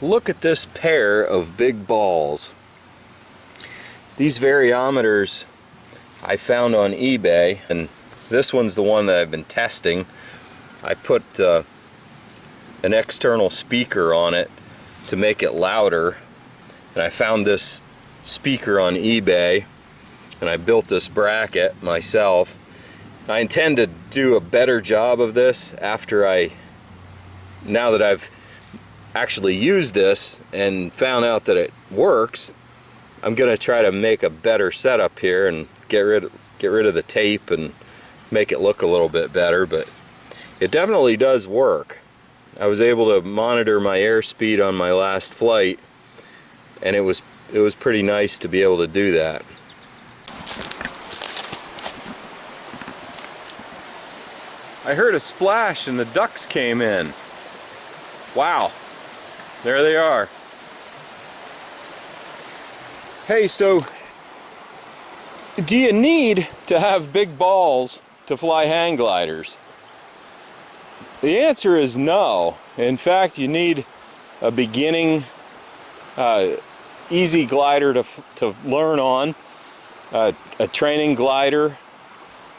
Look at this pair of big balls. These variometers I found on eBay, and this one's the one that I've been testing. I put an external speaker on it to make it louder, and I found this speaker on eBay, and I built this bracket myself. I intend to do a better job of this now that I've actually used this and found out that it works. I'm gonna try to make a better setup here and get rid of the tape and make it look a little bit better, but it definitely does work. I was able to monitor my airspeed on my last flight, and it was pretty nice to be able to do that. I heard a splash and the ducks came in. Wow, there they are. Hey, so do you need to have big balls to fly hang gliders? The answer is no. In fact, you need a beginning easy glider to learn on, a training glider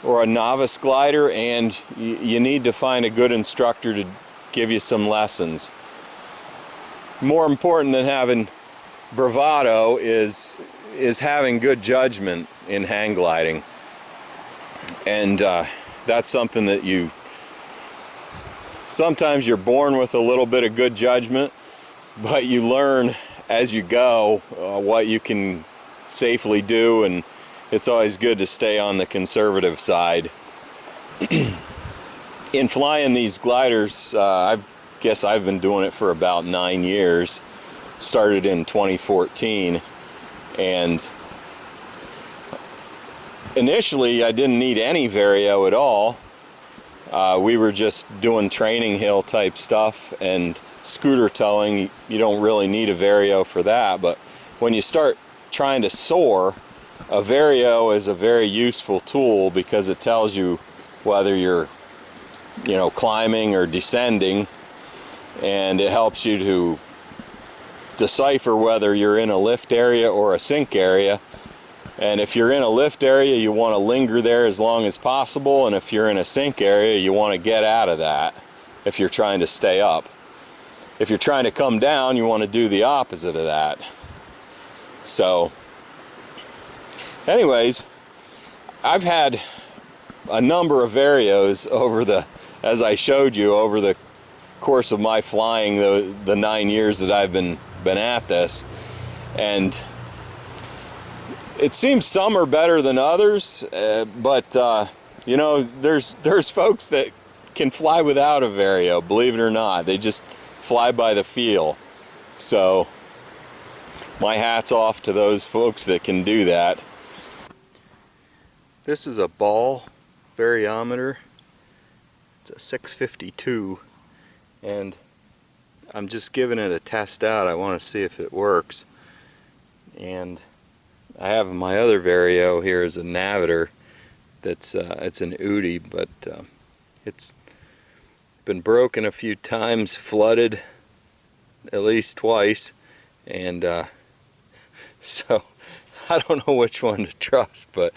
or a novice glider, and you need to find a good instructor to give you some lessons. More important than having bravado is having good judgment in hang gliding, and that's something that sometimes you're born with a little bit of good judgment, but you learn as you go what you can safely do, and it's always good to stay on the conservative side. In flying these gliders, I guess I've been doing it for about 9 years. Started in 2014, and initially I didn't need any vario at all. We were just doing training hill type stuff and scooter towing. You don't really need a vario for that, but when you start trying to soar, a vario is a very useful tool because it tells you whether you're, climbing or descending, and it helps you to decipher whether you're in a lift area or a sink area. And if you're in a lift area, you want to linger there as long as possible, and if you're in a sink area, you want to get out of that if you're trying to stay up. If you're trying to come down, you want to do the opposite of that. So anyways, I've had a number of varios as I showed you, over the course of my flying the 9 years that I've been at this, and it seems some are better than others, but there's folks that can fly without a vario, believe it or not. They just fly by the feel. So my hat's off to those folks that can do that. This is a Ball Variometer. It's a 652, and I'm just giving it a test out. I want to see if it works. And I have my other vario here is a Navitor. That's it's an Udi, but it's been broken a few times, flooded at least twice, and so I don't know which one to trust, but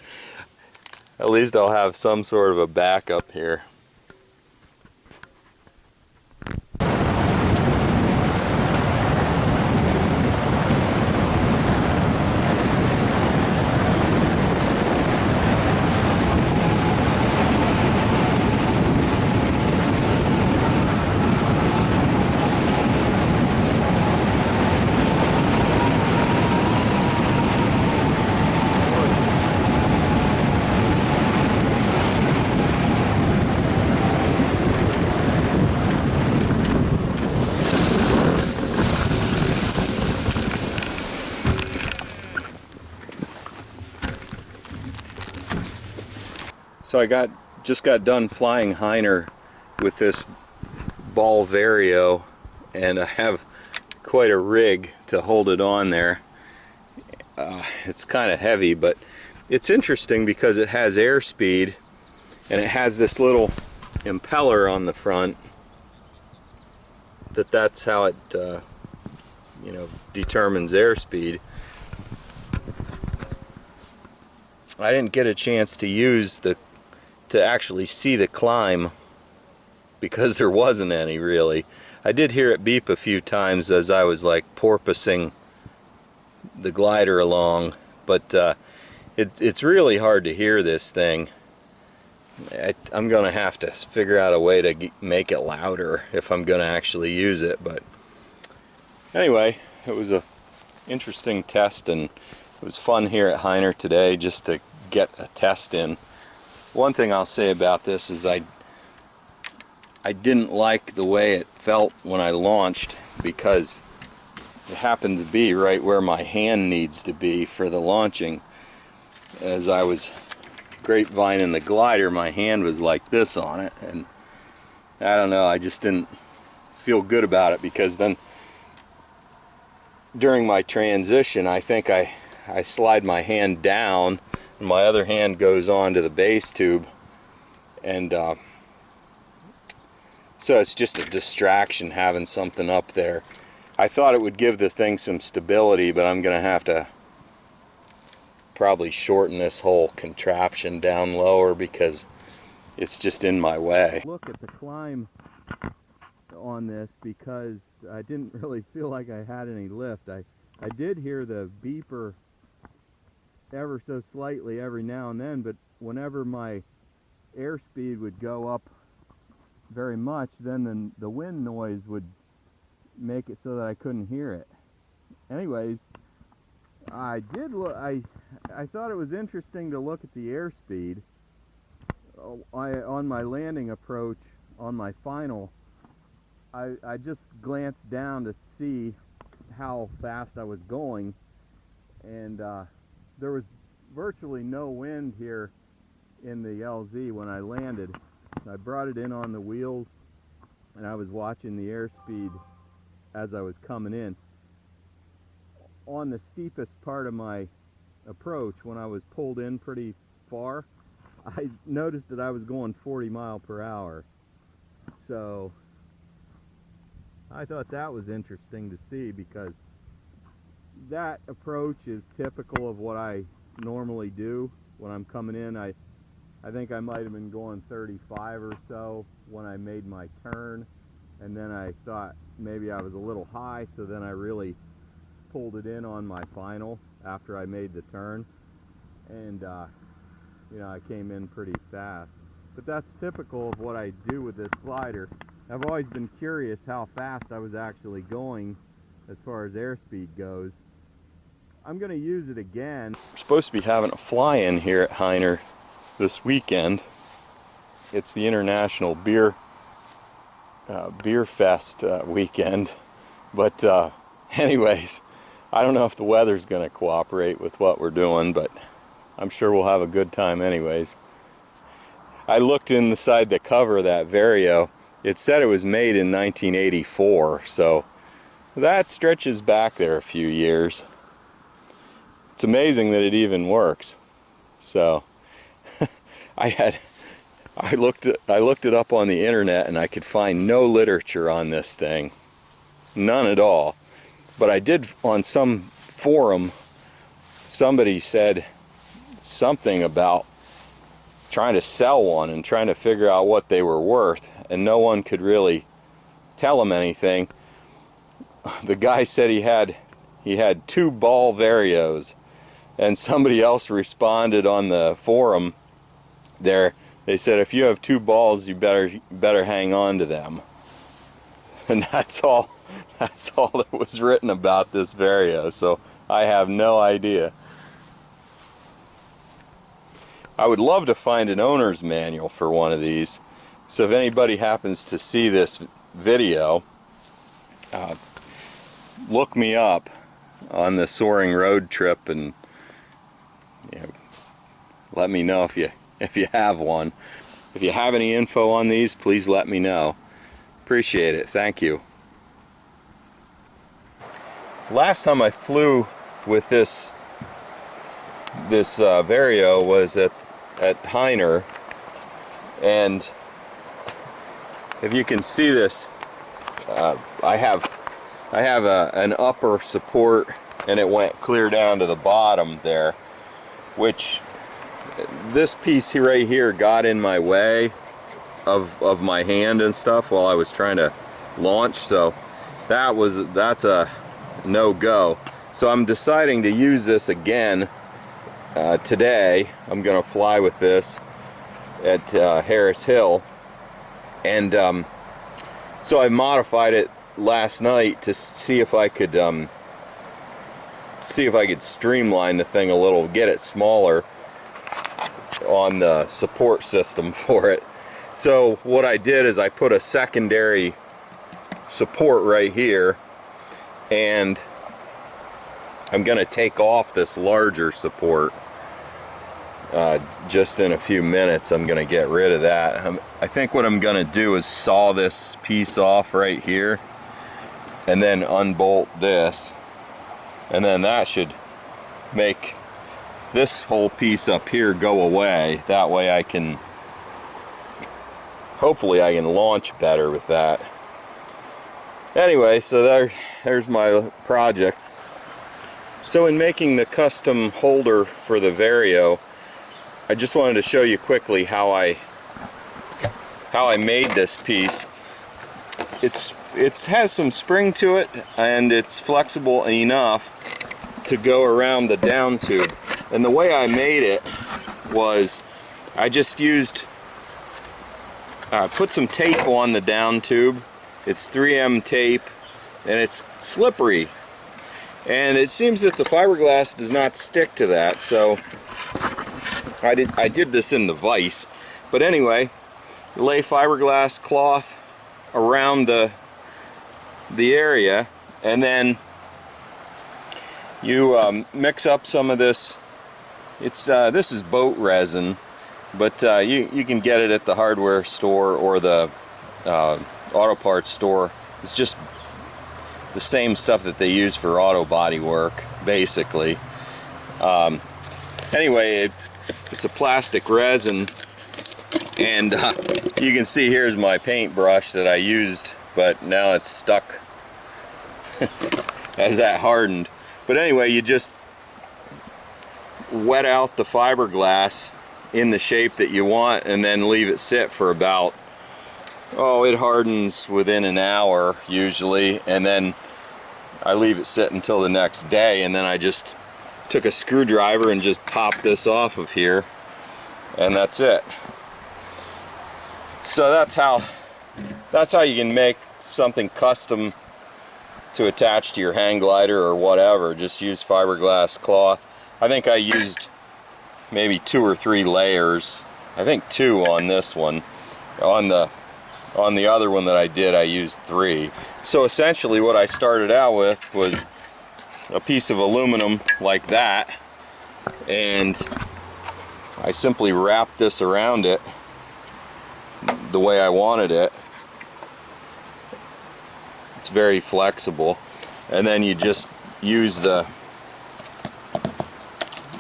at least I'll have some sort of a backup here. So I just got done flying Heiner with this Ball Vario, and I have quite a rig to hold it on there. It's kind of heavy, but it's interesting because it has airspeed, and it has this little impeller on the front. That's how it you know, determines airspeed. I didn't get a chance to use to actually see the climb because there wasn't any really. I did hear it beep a few times as I was like porpoising the glider along, but it's really hard to hear this thing. I'm gonna have to figure out a way to make it louder if I'm gonna actually use it. But anyway, it was a interesting test, and it was fun here at Heiner today just to get a test in. One thing I'll say about this is I didn't like the way it felt when I launched, because it happened to be right where my hand needs to be for the launching. As I was grapevining the glider, my hand was like this on it, and I don't know, I just didn't feel good about it, because then during my transition I think I slide my hand down and my other hand goes on to the base tube, and so it's just a distraction having something up there. I thought it would give the thing some stability, but I'm gonna have to probably shorten this whole contraption down lower because it's just in my way. Look at the climb on this, because I didn't really feel like I had any lift. I did hear the beeper ever so slightly every now and then, but whenever my airspeed would go up very much, then the wind noise would make it so that I couldn't hear it. Anyways, I thought it was interesting to look at the airspeed. On my landing approach on my final, I just glanced down to see how fast I was going, and there was virtually no wind here in the LZ when I landed. I brought it in on the wheels, and I was watching the airspeed as I was coming in. On the steepest part of my approach, when I was pulled in pretty far, I noticed that I was going 40 miles per hour. So I thought that was interesting to see, because that approach is typical of what I normally do when I'm coming in. I think I might have been going 35 or so when I made my turn, and then I thought maybe I was a little high, so then I really pulled it in on my final after I made the turn, and you know, I came in pretty fast. But that's typical of what I do with this glider. I've always been curious how fast I was actually going as far as airspeed goes. I'm going to use it again. We're supposed to be having a fly-in here at Heiner this weekend. It's the International Beer Fest weekend. But anyways, I don't know if the weather's going to cooperate with what we're doing, but I'm sure we'll have a good time anyways. I looked inside the cover of that Vario. It said it was made in 1984, so that stretches back there a few years. It's amazing that it even works. So I looked it up on the internet, and I could find no literature on this thing, none at all. But I did, on some forum, somebody said something about trying to sell one and trying to figure out what they were worth, and no one could really tell him anything. The guy said he had 2 Ball Varios, and somebody else responded on the forum there. They said, if you have 2 balls, you better hang on to them. And that's all that was written about this Vario, so I have no idea. I would love to find an owner's manual for one of these, so if anybody happens to see this video, look me up on the Soaring Road trip, and you know, let me know if you have one. If you have any info on these, please let me know. Appreciate it. Thank you. Last time I flew with this Vario was at Heiner, and if you can see this, I have I have an upper support, and it went clear down to the bottom there, which this piece here right here got in my way of my hand and stuff while I was trying to launch, so that's a no-go. So I'm deciding to use this again today. I'm gonna fly with this at Harris Hill, and so I modified it last night to see if I could streamline the thing a little, get it smaller on the support system for it. So what I did is I put a secondary support right here, and I'm gonna take off this larger support just in a few minutes. I'm gonna get rid of that. I think what I'm gonna do is saw this piece off right here and then unbolt this, and then that should make this whole piece up here go away. That way I can, hopefully I can launch better with that. Anyway, so there's my project. So in making the custom holder for the Vario, I just wanted to show you quickly how I made this piece. It has some spring to it, and it's flexible enough to go around the down tube. And the way I made it was I just used put some tape on the down tube. It's 3M tape, and it's slippery, and it seems that the fiberglass does not stick to that, so I did this in the vise. But anyway, you lay fiberglass cloth around the area, and then you mix up some of this. This is boat resin, but you can get it at the hardware store or the auto parts store. It's just the same stuff that they use for auto body work, basically. Anyway, it's a plastic resin, and you can see here's my paintbrush that I used, but now it's stuck as that hardened. But anyway, you just wet out the fiberglass in the shape that you want, and then leave it sit for about, it hardens within an hour usually, and then I leave it sit until the next day, and then I just took a screwdriver and just popped this off of here, and that's it. So that's how you can make something custom to attach to your hang glider or whatever. Just use fiberglass cloth. I think I used maybe 2 or 3 layers. I think 2 on this one. On the other one that I did, I used 3. So essentially what I started out with was a piece of aluminum like that, and I simply wrapped this around it the way I wanted it. It's very flexible, and then you just use the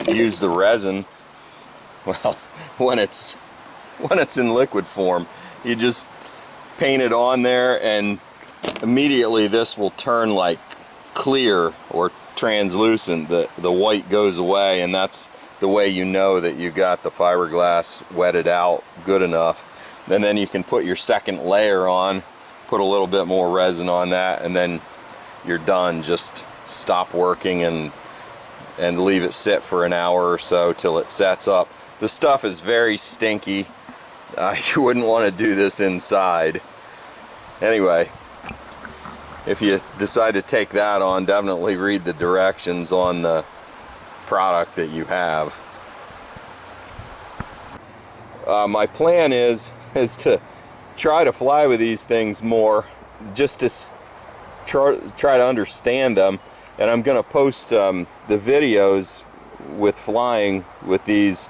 resin. Well, when it's in liquid form, you just paint it on there, and immediately this will turn like clear or translucent. The white goes away, and that's the way you know that you got the fiberglass wetted out good enough. And then you can put your second layer on, put a little bit more resin on that, and then you're done. Just stop working and leave it sit for an hour or so till it sets up. The stuff is very stinky. You wouldn't want to do this inside. Anyway, if you decide to take that on, definitely read the directions on the product that you have. My plan is to try to fly with these things more, just to try to understand them. And I'm going to post the videos with flying with these,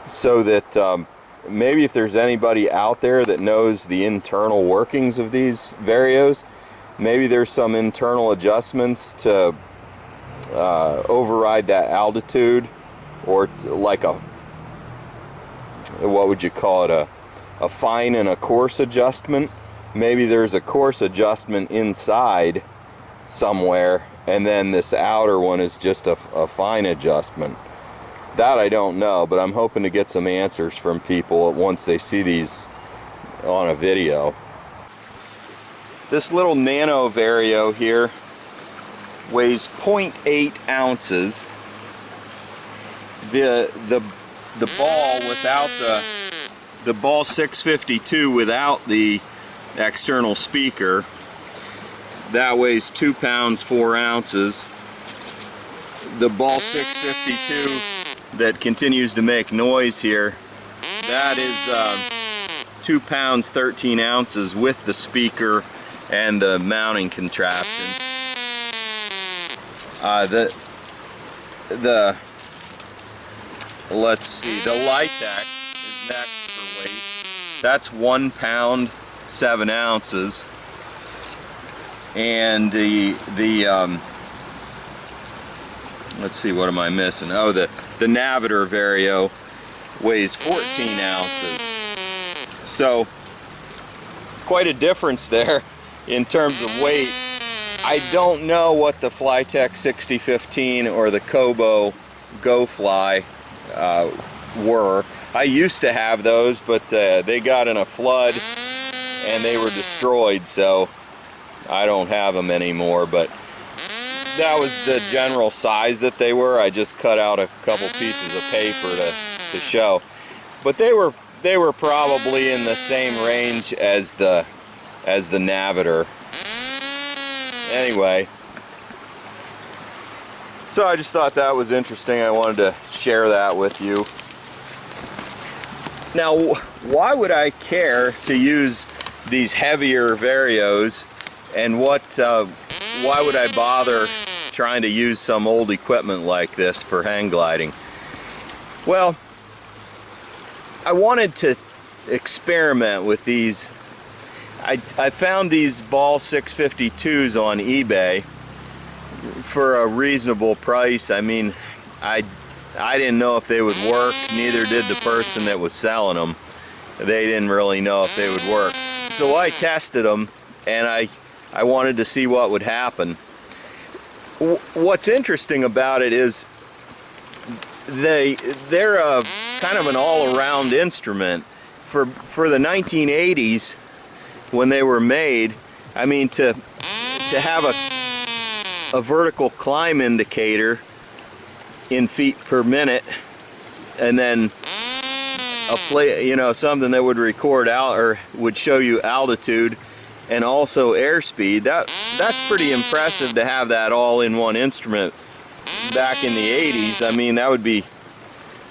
so that maybe if there's anybody out there that knows the internal workings of these Varios, maybe there's some internal adjustments to override that altitude, or like a, what would you call it, a fine and a coarse adjustment. Maybe there's a coarse adjustment inside, somewhere, and then this outer one is just a fine adjustment. That I don't know, but I'm hoping to get some answers from people once they see these on a video. This little nano vario here weighs 0.8 ounces. The ball without the Ball 652 without the external speaker, that weighs 2 pounds 4 ounces. The Ball 652 that continues to make noise here, that is 2 pounds 13 ounces with the speaker and the mounting contraption. Let's see, the Litex is next for weight. That's 1 pound 7 ounces, and let's see, what am I missing? Oh, the Navitor Vario weighs 14 ounces. So quite a difference there in terms of weight. I don't know what the Flytech 6015 or the Kobo Go Fly were. I used to have those, but they got in a flood and they were destroyed, so I don't have them anymore. But that was the general size that they were. I just cut out a couple pieces of paper to show. But they were probably in the same range as the Navitor. Anyway, so I just thought that was interesting. I wanted to share that with you. Now, why would I care to use these heavier Varios, and why would I bother trying to use some old equipment like this for hang gliding? Well, I wanted to experiment with these. I found these Ball 652s on eBay for a reasonable price. I mean, I didn't know if they would work, neither did the person that was selling them. They didn't really know if they would work. So I tested them, and I wanted to see what would happen. What's interesting about it is they're a kind of an all-around instrument. For the 1980s, when they were made, I mean, to have a vertical climb indicator in feet per minute, and then something that would record out or would show you altitude and also airspeed. That's pretty impressive to have that all in one instrument back in the 80s. I mean, that would be,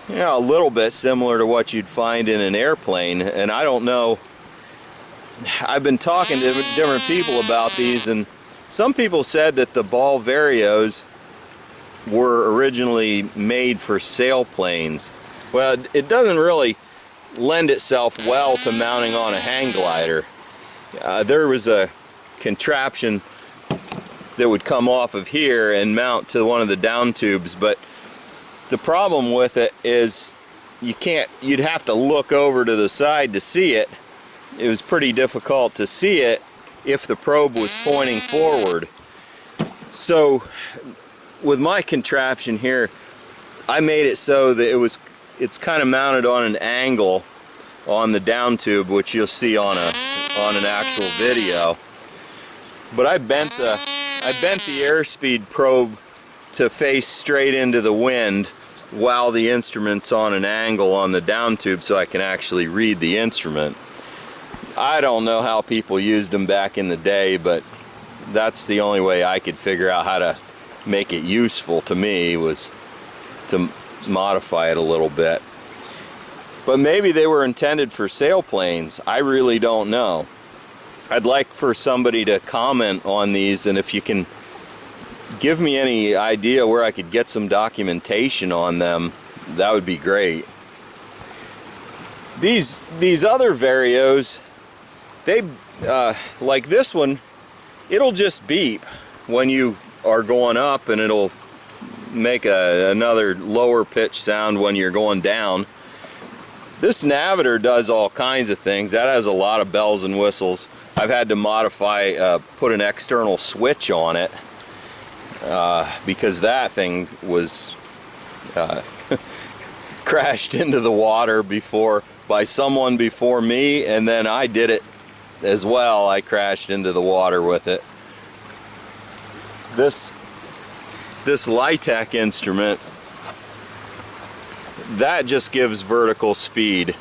a little bit similar to what you'd find in an airplane. And I don't know, I've been talking to different people about these, and some people said that the Ball Varios were originally made for sailplanes. Well, it doesn't really lend itself well to mounting on a hang glider. There was a contraption that would come off of here and mount to one of the down tubes, but the problem with it is you'd have to look over to the side to see it. It was pretty difficult to see it if the probe was pointing forward. So with my contraption here, I made it so that it's kind of mounted on an angle on the down tube, which you'll see on an actual video. But I bent the airspeed probe to face straight into the wind while the instrument's on an angle on the down tube, so I can actually read the instrument. I don't know how people used them back in the day, but that's the only way I could figure out how to make it useful to me, was to modify it a little bit. But maybe they were intended for sailplanes. I really don't know. I'd like for somebody to comment on these, and if you can give me any idea where I could get some documentation on them, that would be great. These other Varios, they like this one, it'll just beep when you are going up, and it'll make another lower pitch sound when you're going down. This Navitor does all kinds of things. That has a lot of bells and whistles. I've had to modify, put an external switch on it because that thing was crashed into the water by someone before me, and then I did it as well. I crashed into the water with it. This Litec instrument, that just gives vertical speed,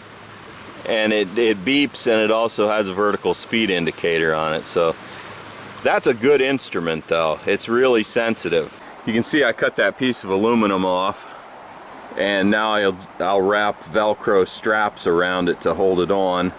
and it beeps, and it also has a vertical speed indicator on it. So that's a good instrument though. It's really sensitive. You can see I cut that piece of aluminum off, and now I'll wrap Velcro straps around it to hold it on.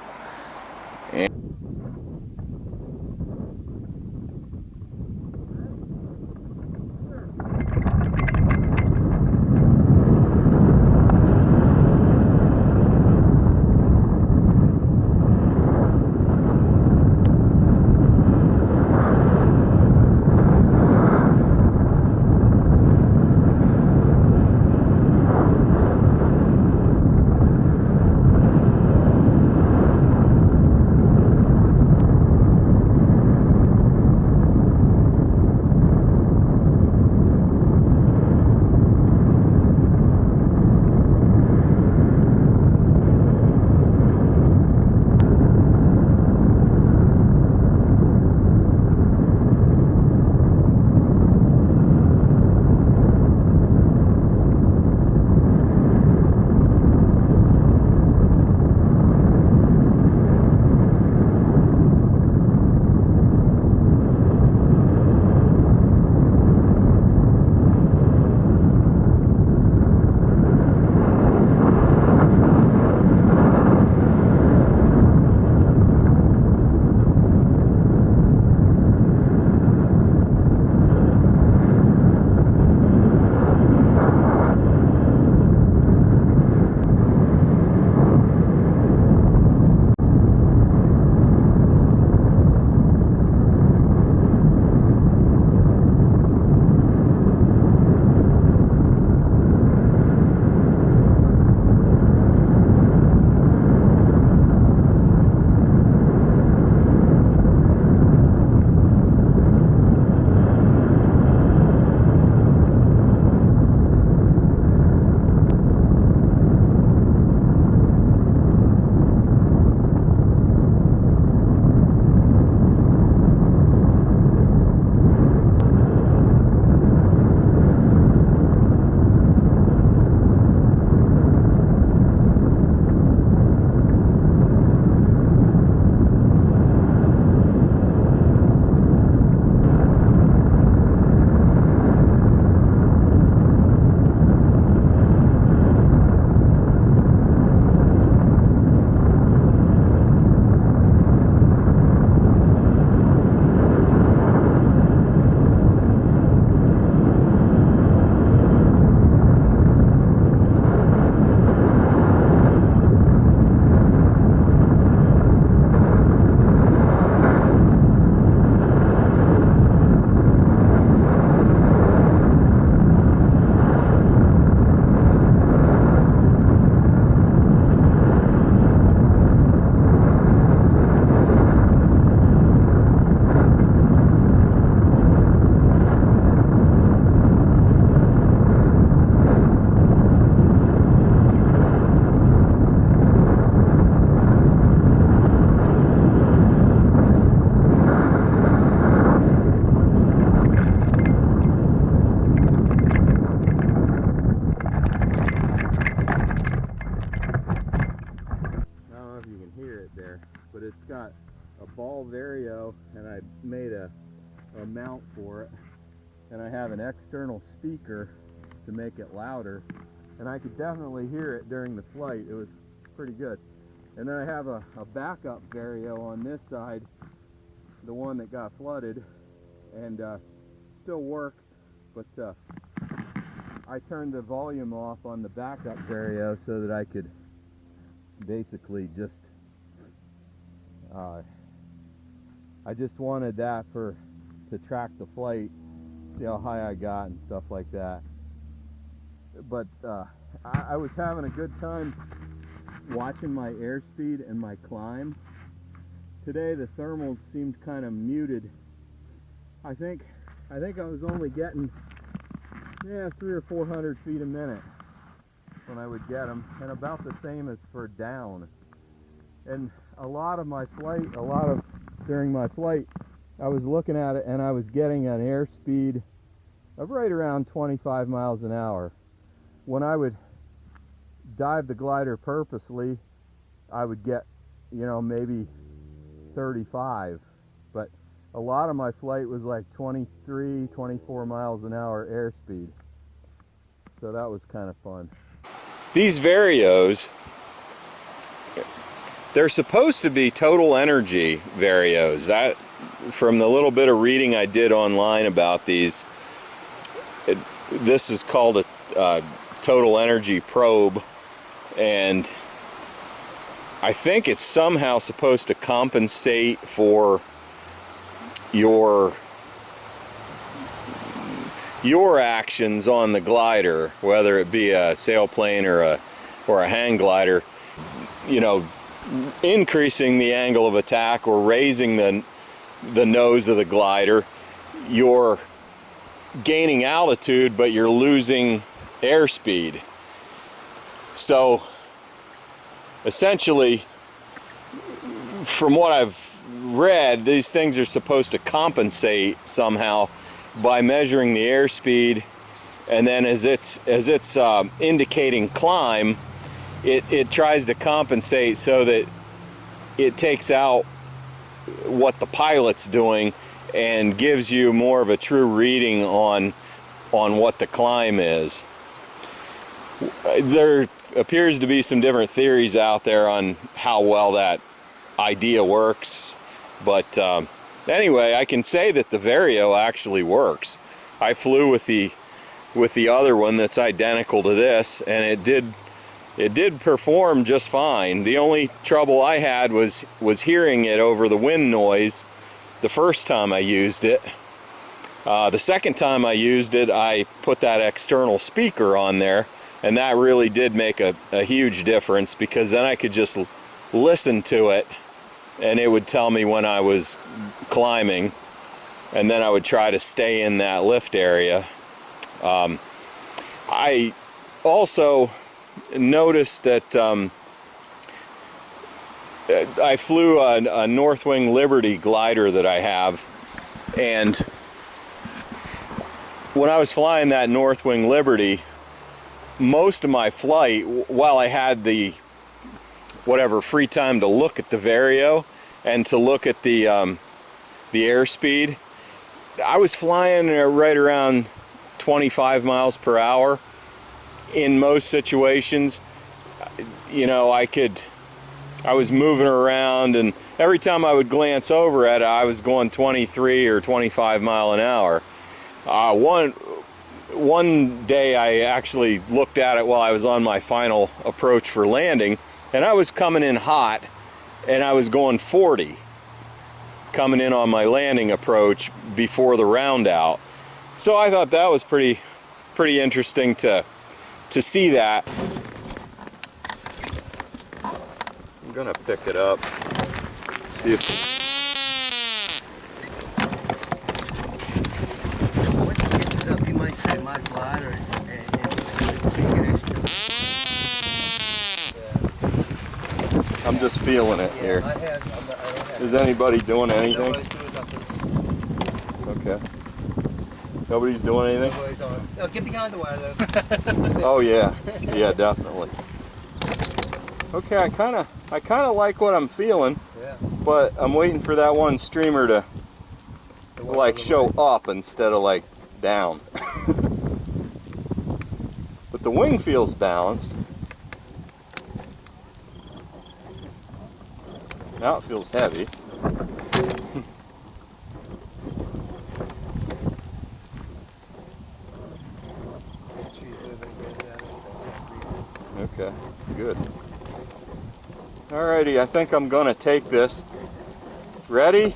But it's got a Ball Vario, and I made a mount for it, and I have an external speaker to make it louder, and I could definitely hear it during the flight. It was pretty good. And then I have a backup Vario on this side, the one that got flooded, and still works, but I turned the volume off on the backup Vario so that I could basically just I just wanted that to track the flight, see how high I got and stuff like that. But I was having a good time watching my airspeed and my climb, today the thermals seemed kind of muted. I think I was only getting 300 or 400 feet a minute when I would get them, and about the same as for down. And during my flight, I was looking at it and I was getting an airspeed of right around 25 miles an hour. When I would dive the glider purposely, I would get, maybe 35, but a lot of my flight was like 23, 24 miles an hour airspeed. So that was kind of fun. These Varios, they're supposed to be total energy Varios. From the little bit of reading I did online about these, this is called a total energy probe, and I think it's somehow supposed to compensate for your actions on the glider, whether it be a sailplane or a hang glider, increasing the angle of attack or raising the nose of the glider. You're gaining altitude, but you're losing airspeed. So essentially, from what I've read, these things are supposed to compensate somehow by measuring the airspeed, and then as it's indicating climb, it tries to compensate so that it takes out what the pilot's doing and gives you more of a true reading on what the climb is. There appears to be some different theories out there on how well that idea works, but anyway, I can say that the Vario actually works. I flew with the other one that's identical to this, and it did perform just fine. The only trouble I had was hearing it over the wind noise the first time I used it. The second time I used it, I put that external speaker on there, and that really did make a huge difference, because then I could just listen to it and it would tell me when I was climbing, and then I would try to stay in that lift area. I also noticed that I flew a Northwing Liberty glider that I have, and when I was flying that Northwing Liberty, most of my flight, while I had the free time to look at the Vario and to look at the airspeed, I was flying right around 25 miles per hour in most situations. I was moving around, and every time I would glance over at it, I was going 23 or 25 mile an hour. One day I actually looked at it while I was on my final approach for landing, and I was coming in hot, and I was going 40 coming in on my landing approach before the round out. So I thought that was pretty interesting to see that. I'm gonna pick it up, see if once you get it up, you might say my glider and so you get extra. Yeah. I'm just feeling it here. I don't have Is anybody doing anything? Nobody's doing nothing. Okay. Nobody's doing anything? Nobody's on. No, get behind the wire though. Oh yeah, yeah, definitely. Okay, I kind of like what I'm feeling, Yeah. but I'm waiting for that one streamer to like show up instead of like down. But the wing feels balanced. Now it feels heavy. Okay, good. Alrighty, I think I'm gonna take this. Ready?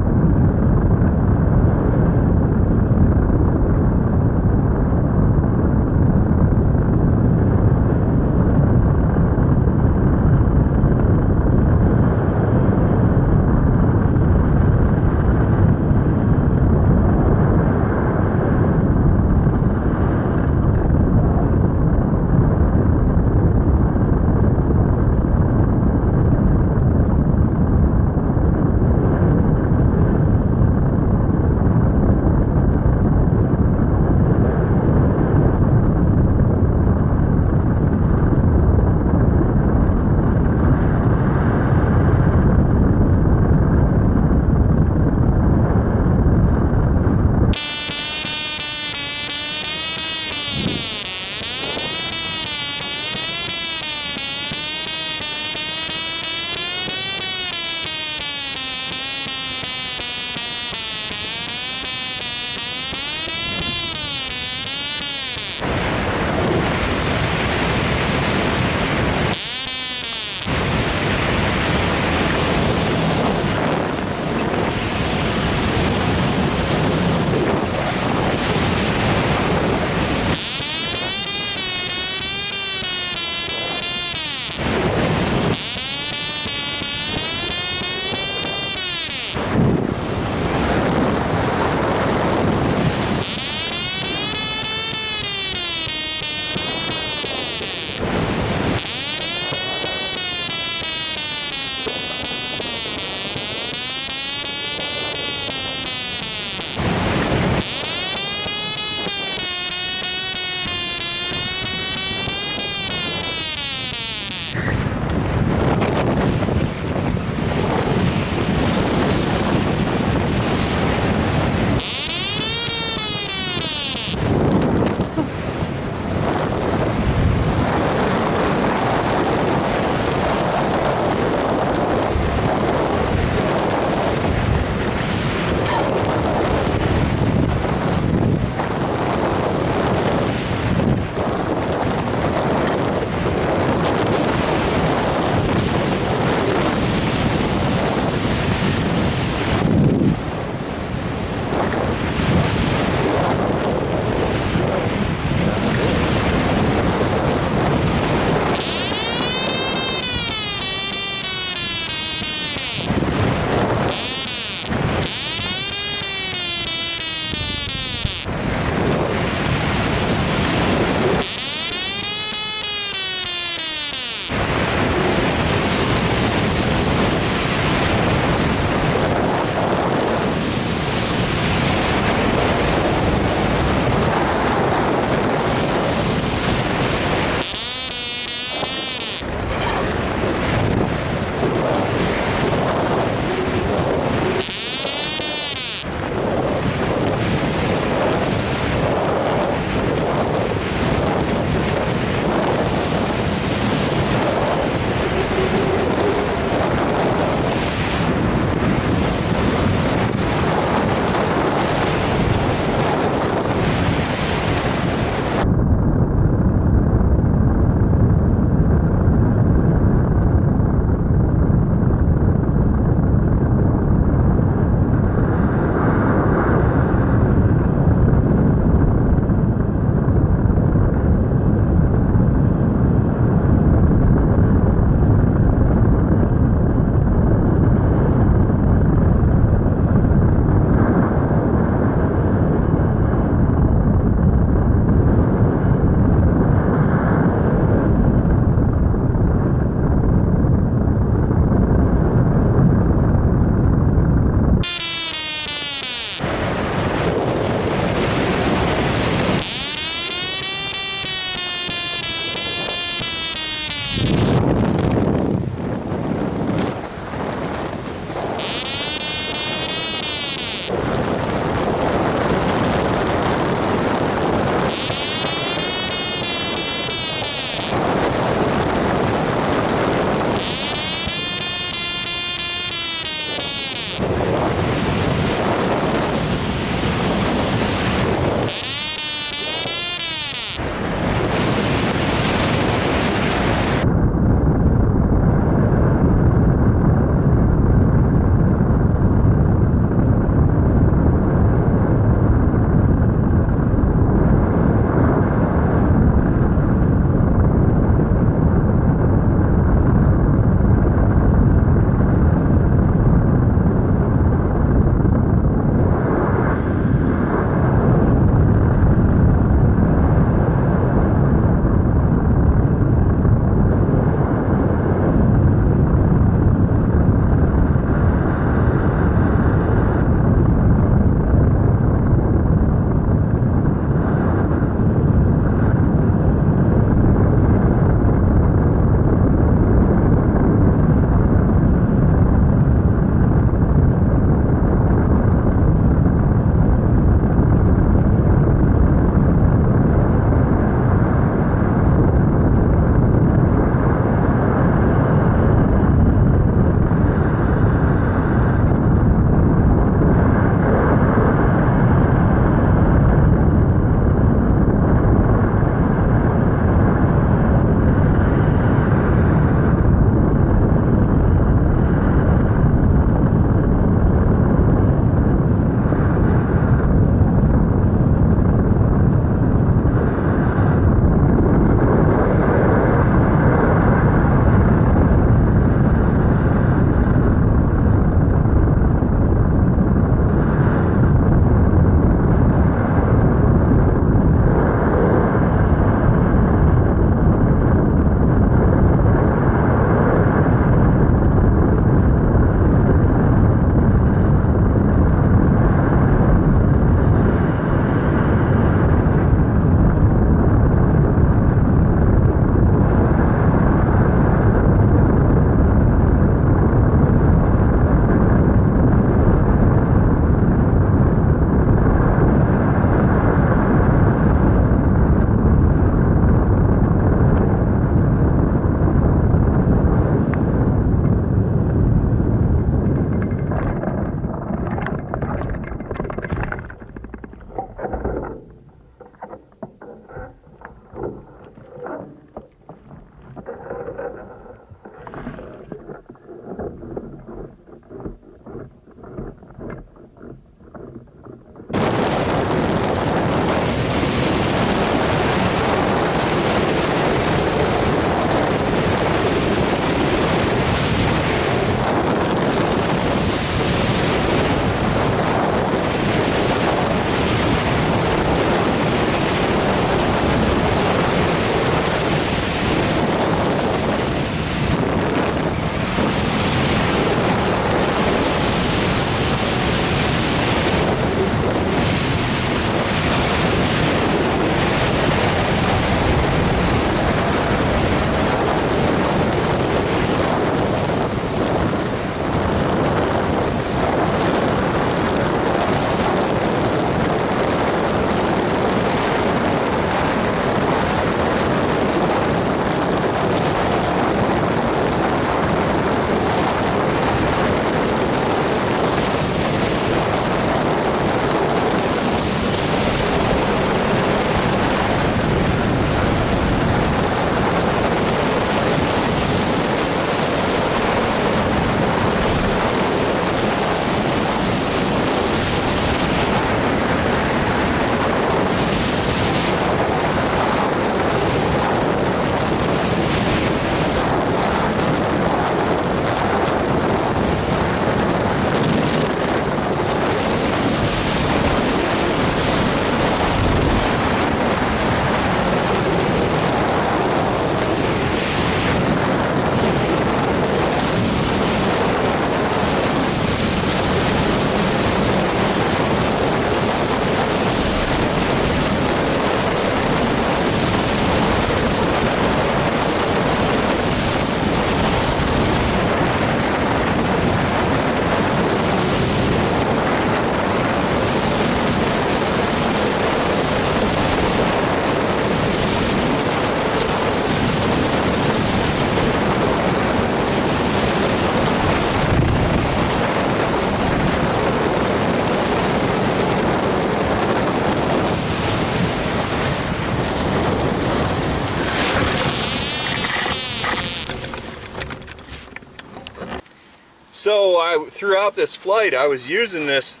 So throughout this flight, I was using this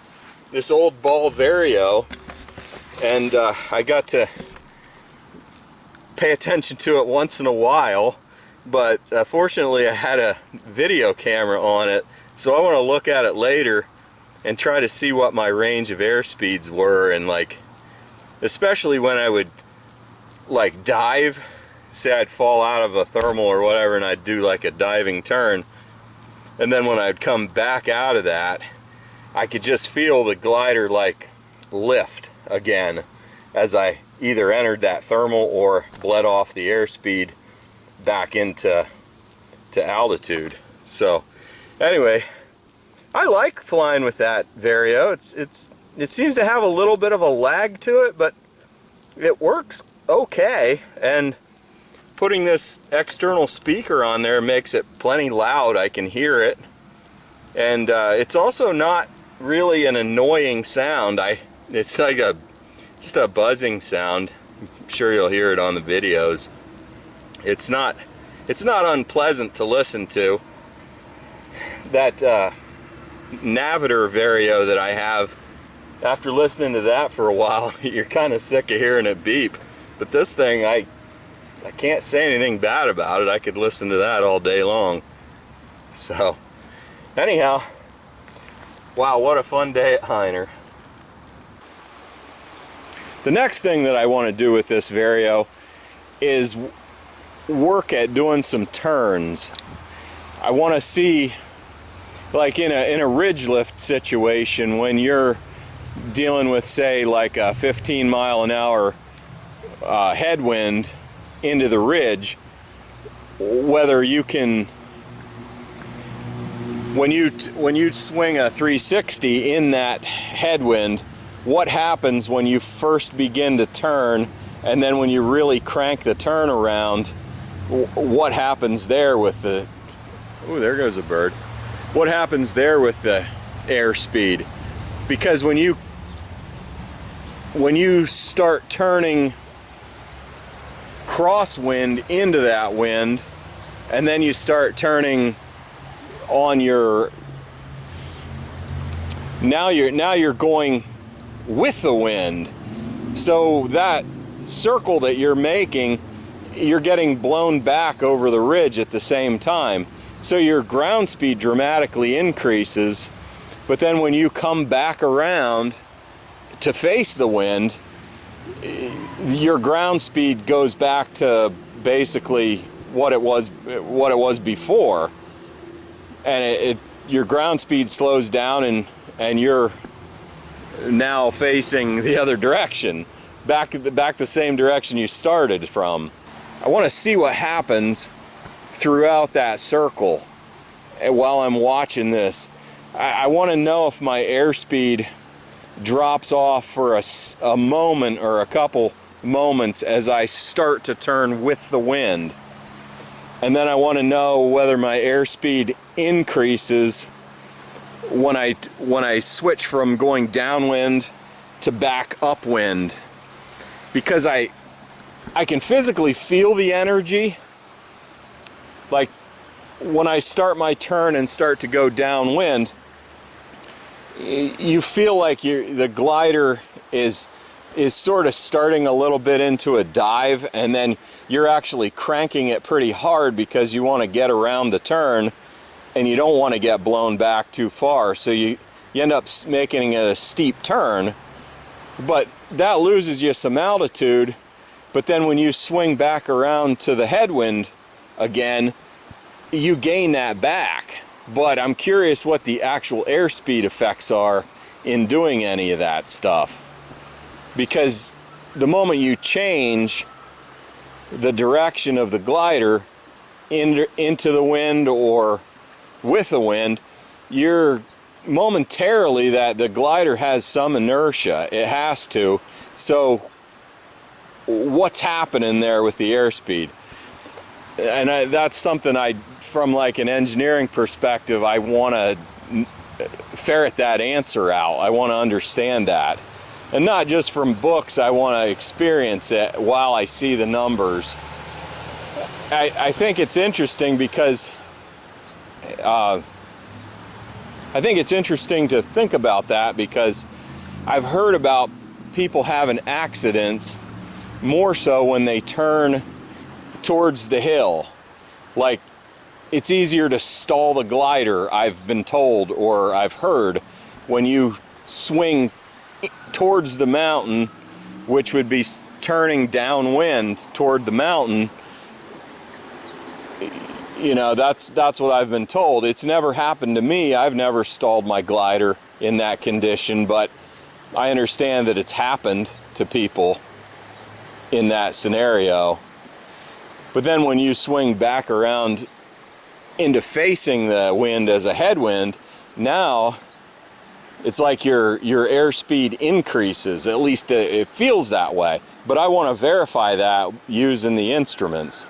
old Ball Vario, and I got to pay attention to it once in a while, but fortunately I had a video camera on it, so I want to look at it later and try to see what my range of airspeeds were, and like, especially when I would like dive, say I'd fall out of a thermal or whatever and I'd do like a diving turn, and then when I'd come back out of that, I could just feel the glider like lift again as I either entered that thermal or bled off the airspeed back into altitude. So anyway, I like flying with that Vario. It seems to have a little bit of a lag to it, but it works okay, and putting this external speaker on there makes it plenty loud. I can hear it, and it's also not really an annoying sound. It's like just a buzzing sound. I'm sure you'll hear it on the videos. It's not unpleasant to listen to. That Navitor Vario that I have, after listening to that for a while, you're kind of sick of hearing it beep. But this thing, I can't say anything bad about it. I could listen to that all day long. So anyhow, wow, what a fun day at Heiner. The next thing that I want to do with this Vario is work at doing some turns. I want to see, like in a ridge lift situation, when you're dealing with, say, like a 15-mile-an-hour headwind into the ridge, whether you can, when you swing a 360 in that headwind, what happens when you first begin to turn, and then when you really crank the turn around, what happens there with the, oh, there goes a bird. What happens there with the airspeed? Because when you start turning crosswind into that wind, and then you start turning on your, now you're going with the wind, so that circle that you're making, you're getting blown back over the ridge at the same time, so your ground speed dramatically increases. But then when you come back around to face the wind, your ground speed goes back to basically what it was before, and your ground speed slows down, and you're now facing the other direction, back the same direction you started from. I want to see what happens throughout that circle while I'm watching this. I want to know if my airspeed drops off for a moment or a couple moments as I start to turn with the wind. And then I want to know whether my airspeed increases when I switch from going downwind to back upwind, because I can physically feel the energy. Like when I start my turn and start to go downwind, you feel like the glider is sort of starting a little bit into a dive, and then you're actually cranking it pretty hard because you want to get around the turn and you don't want to get blown back too far, so you end up making it a steep turn, but that loses you some altitude. But then when you swing back around to the headwind again, you gain that back. But I'm curious what the actual airspeed effects are in doing any of that stuff, because the moment you change the direction of the glider into the wind or with the wind, you're momentarily, that the glider has some inertia. It has to. So what's happening there with the airspeed? And that's something from like an engineering perspective, I want to ferret that answer out. I want to understand that. And not just from books, I want to experience it while I see the numbers. I think it's interesting because I think it's interesting to think about that, because I've heard about people having accidents more so when they turn towards the hill. Like, it's easier to stall the glider, I've been told, or I've heard, when you swing towards the mountain, which would be turning downwind toward the mountain. You know, that's what I've been told. It's never happened to me. I've never stalled my glider in that condition, but I understand that it's happened to people in that scenario. But then when you swing back around into facing the wind as a headwind, now it's like your airspeed increases. At least it feels that way. But I want to verify that using the instruments.